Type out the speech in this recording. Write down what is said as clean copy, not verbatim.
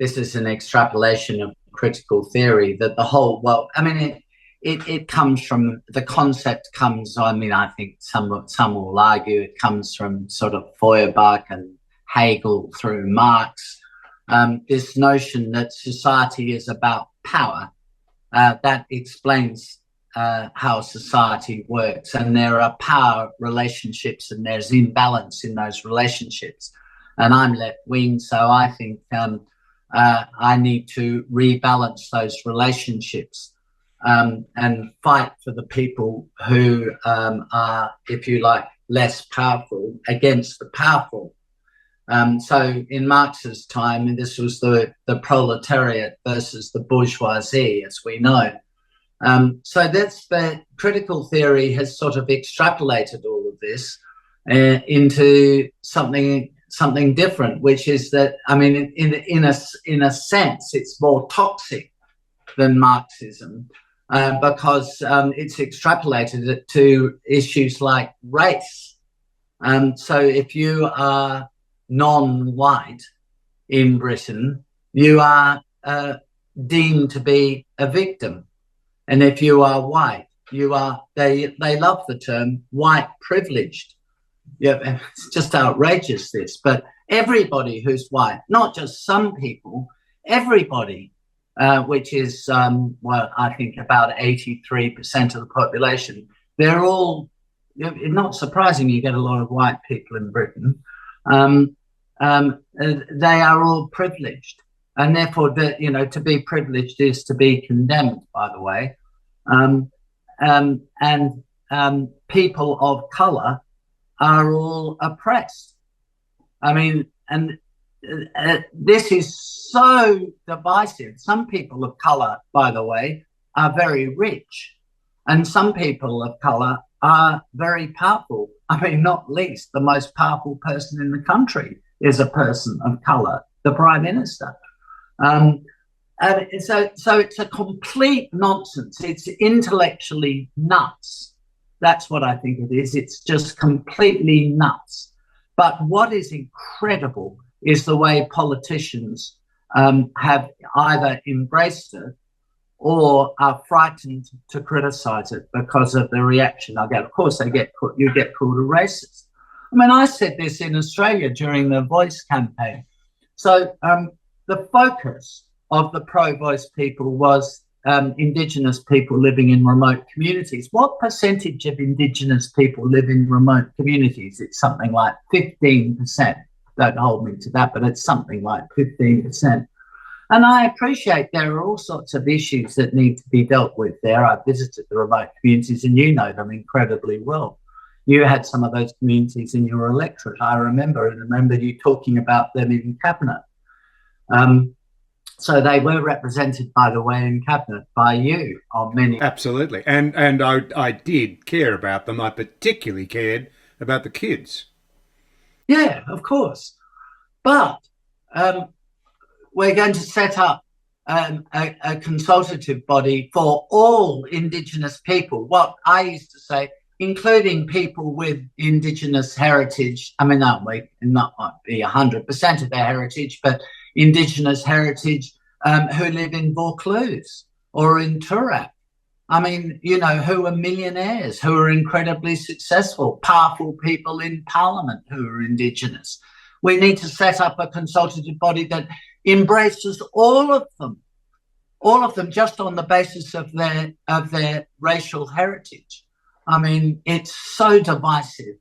this is an extrapolation of critical theory, that the whole world, I mean, it comes from, the concept comes, I mean, I think some will argue it comes from sort of Feuerbach and Hegel through Marx, this notion that society is about power. That explains how society works, and there are power relationships and there's imbalance in those relationships. And I'm left-wing, so I think I need to rebalance those relationships and fight for the people who are, if you like, less powerful against the powerful. So in Marx's time, and this was the proletariat versus the bourgeoisie, as we know. So that's the critical theory has sort of extrapolated all of this into something different, which is that, I mean, in a sense, it's more toxic than Marxism because it's extrapolated it to issues like race. So if you are non-white in Britain, you are deemed to be a victim. And if you are white, you are, they love the term white privileged. Yeah, it's just outrageous, this, but everybody who's white, not just some people, everybody, which is, well, I think about 83% of the population, they're all, not surprising you get a lot of white people in Britain, they are all privileged. And therefore, to be privileged is to be condemned, by the way. And people of colour are all oppressed. I mean, and this is so divisive. Some people of colour, by the way, are very rich, and some people of colour are very powerful. I mean, not least, the most powerful person in the country is a person of colour, the Prime Minister. And so it's a complete nonsense. It's intellectually nuts. That's what I think it is. It's just completely nuts. But what is incredible is the way politicians have either embraced it or are frightened to criticise it because of the reaction I get. Of course, you get called a racist. I mean, I said this in Australia during the Voice campaign. So the focus of the pro-voice people was Indigenous people living in remote communities. What percentage of Indigenous people live in remote communities? It's something like 15%. Don't hold me to that, but it's something like 15%. And I appreciate there are all sorts of issues that need to be dealt with there. I've visited the remote communities and you know them incredibly well. You had some of those communities in your electorate. I remember you talking about them in Cabinet. So they were represented, by the way, in Cabinet by you on many. Absolutely. And I did care about them. I particularly cared about the kids. Yeah, of course. But we're going to set up a consultative body for all Indigenous people. What I used to say, including people with Indigenous heritage. I mean, not be 100% of their heritage, but Indigenous heritage who live in Vaucluse or in Toorak. I mean, who are millionaires, who are incredibly successful, powerful people in Parliament who are Indigenous. We need to set up a consultative body that embraces all of them just on the basis of their racial heritage. I mean, it's so divisive.